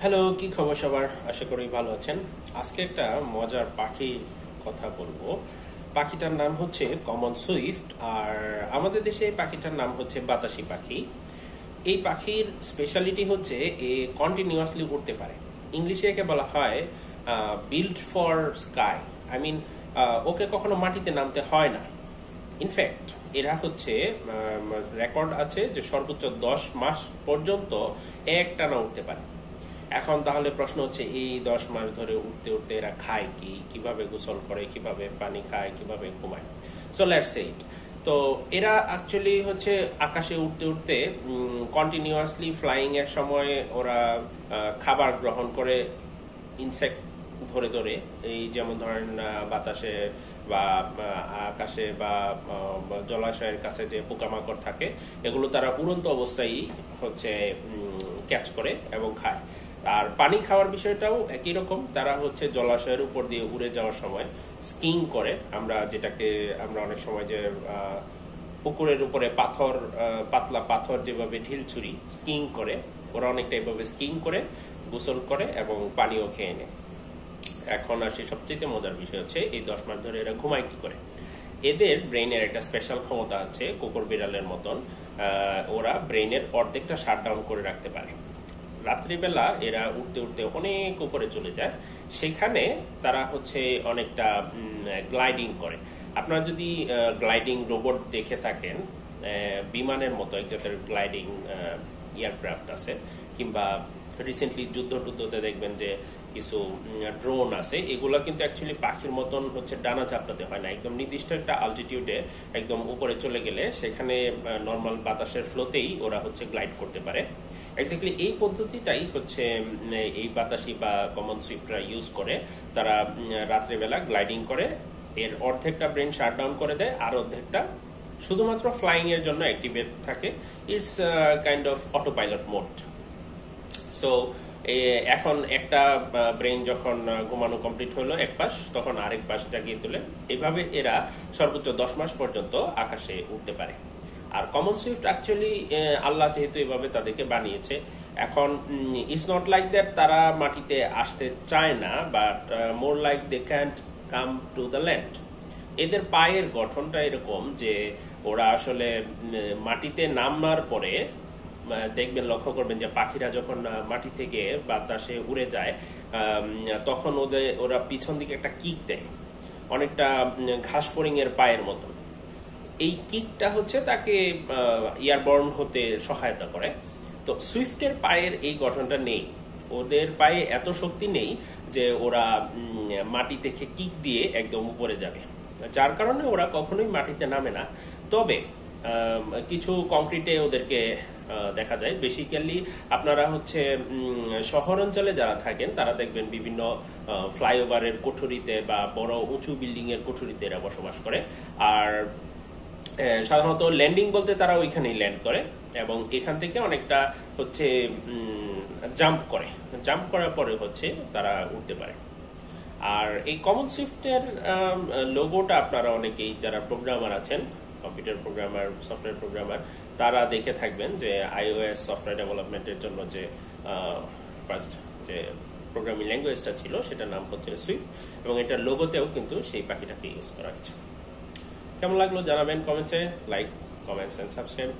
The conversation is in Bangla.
হ্যালো, কি খবর সবার? আশা করি ভালো আছেন। আজকে একটা মজার পাখির কথা বলবো। পাখিটার নাম হচ্ছে কমন সুইফট, আর আমাদের দেশে এই পাখিটার নাম হচ্ছে বাতাসি পাখি। এই পাখির স্পেশালিটি হচ্ছে এ কন্টিনিউয়াসলি উড়তে পারে। ইংলিশে একে বলা হয় build for sky. I mean, okay কখনো মাটিতে নামতে হয় না। ইনফ্যাক্ট এরা হচ্ছে রেকর্ড আছে যে সর্বোচ্চ 10 মাস পর্যন্ত একটানা উঠতে পারে। এখন তাহলে প্রশ্ন হচ্ছে, এই 10 মাস ধরে উঠতে উঠতে এরা খায় কি, কিভাবে গোসল করে, কিভাবে পানি খায়, কিভাবে ঘুমায়? সো লেটস সে ইট। তো এরা অ্যাকচুয়ালি হচ্ছে আকাশে উঠতে উঠতে কন্টিনিউয়াসলি ফ্লাইং এর সময় ওরা খাবার গ্রহণ করে ইনসেক্ট ধরে ধরে। এই যেমন ধরেন বাতাসে বা আকাশে বা জলাশয়ের কাছে যে পোকামাকড় থাকে, এগুলো তারা উড়ন্ত অবস্থায় হচ্ছে ক্যাচ করে এবং খায়। আর পানি খাওয়ার বিষয়টাও একই রকম। তারা হচ্ছে জলাশয়ের উপর দিয়ে উড়ে যাওয়ার সময় স্কিং করে, আমরা যেটাকে আমরা অনেক সময় যে পুকুরের উপরে পাথর, পাতলা পাথর যেভাবে ঢিল ছুরি স্কিং করে, ওরা অনেকটা এভাবে স্কিং করে গোসল করে এবং পানিও খেয়ে নেয়। এখন আসি সবচেয়ে মজার বিষয় হচ্ছে, এই 10 মাস ধরে এরা ঘুমায় কি করে। এদের ব্রেইনের একটা স্পেশাল ক্ষমতা আছে, কুকুর বিড়ালের মতন। ওরা ব্রেইনের অর্ধেকটা শাটডাউন করে রাখতে পারে। রাত্রিবেলা এরা উঠতে উঠতে অনেক উপরে চলে যায়, সেখানে তারা হচ্ছে অনেকটা গ্লাইডিং করে। আপনারা যদি গ্লাইডিং রোবট দেখে থাকেন, বিমানের মতো এক জাতের গ্লাইডিং এয়ারক্রাফট আছে, কিংবা রিসেন্টলি যুদ্ধতে দেখবেন যে কিছু ড্রোন আছে, এগুলো কিন্তু অ্যাকচুয়ালি পাখির মতন হচ্ছে ডানা চাপড়াতে হয় না। একদম নির্দিষ্ট একটা অল্টিটিউডে একদম উপরে চলে গেলে সেখানে নর্মাল বাতাসের ফ্লোতেই ওরা হচ্ছে গ্লাইড করতে পারে। এক্স্যাক্টলি এই পদ্ধতিটাই হচ্ছে এই বাতাসি বা কমন সুইফটরা ইউজ করে। তারা রাত্রেবেলা গ্লাইডিং করে, এর অর্ধেকটা ব্রেন শাটডাউন করে দেয়, আর অর্ধেকটা শুধুমাত্র ফ্লাইং এর জন্য অ্যাক্টিভেট থাকে। It's kind of auto pilot mode. So এখন একটা ব্রেন যখন ঘুমানো কমপ্লিট হলো এক পাশ, তখন আরেক পাশ জাগিয়ে তোলে। এভাবে এরা সর্বোচ্চ 10 মাস পর্যন্ত আকাশে উঠতে পারে। আর কমন সুইফট অ্যাকচুয়ালি আল্লাহ যেহেতু এভাবে তাদেরকে বানিয়েছে, এখন ইটস নট লাইক দ্যাট তারা মাটিতে আসতে চায় না, but more like they can't come to the land. এদের পায়ের গঠনটা এরকম যে ওরা আসলে মাটিতে নামার পরে দেখবেন, লক্ষ্য করবেন যে পাখিরা যখন মাটি থেকে বাতাসে উড়ে যায়, তখন ওরা পিছন দিকে একটা কিক দেয়, অনেকটা ঘাস ফড়িং এর পায়ের মতো। এই কিকটা হচ্ছে তাকে এয়ারবর্ন হতে সহায়তা করে। তো সুইফটের পায়ের এই গঠনটা নেই, ওদের পায়ে এত শক্তি নেই যে ওরা মাটি থেকে কিক দিয়ে একদম উপরে যাবে, যার কারণে ওরা কখনোই মাটিতে নামে না। তবে কিছু কংক্রিটে ওদেরকে দেখা যায়। বেসিক্যালি আপনারা হচ্ছে শহর অঞ্চলে যারা থাকেন, তারা দেখবেন বিভিন্ন ফ্লাইওভারের কোঠরিতে বা বড় উঁচু বিল্ডিং এর কোঠরিতে এরা বসবাস করে। আর সাধারণত ল্যান্ডিং বলতে তারা ওইখানেই ল্যান্ড করে এবং এখান থেকে অনেকটা হচ্ছে জাম্প করে। জাম্প করার পরে হচ্ছে তারা উঠতে পারে। আর এই কমন সুইফটের লোগোটা আপনারা অনেকেই যারা প্রোগ্রামার আছেন, কম্পিউটার প্রোগ্রামার, সফটওয়্যার প্রোগ্রামার, তারা দেখে থাকবেন যে iOS সফটওয়্যার ডেভেলপমেন্টের জন্য যে ফার্স্ট যে প্রোগ্রামিং ল্যাঙ্গুয়েজটা ছিল, সেটার নাম হচ্ছে সুইফট, এবং এটার লোগোতেও কিন্তু সেই পাখিটাকে ইউজ করা হচ্ছে। কেমন লাগলো জানাবেন কমেন্টে। Like, comments and subscribe.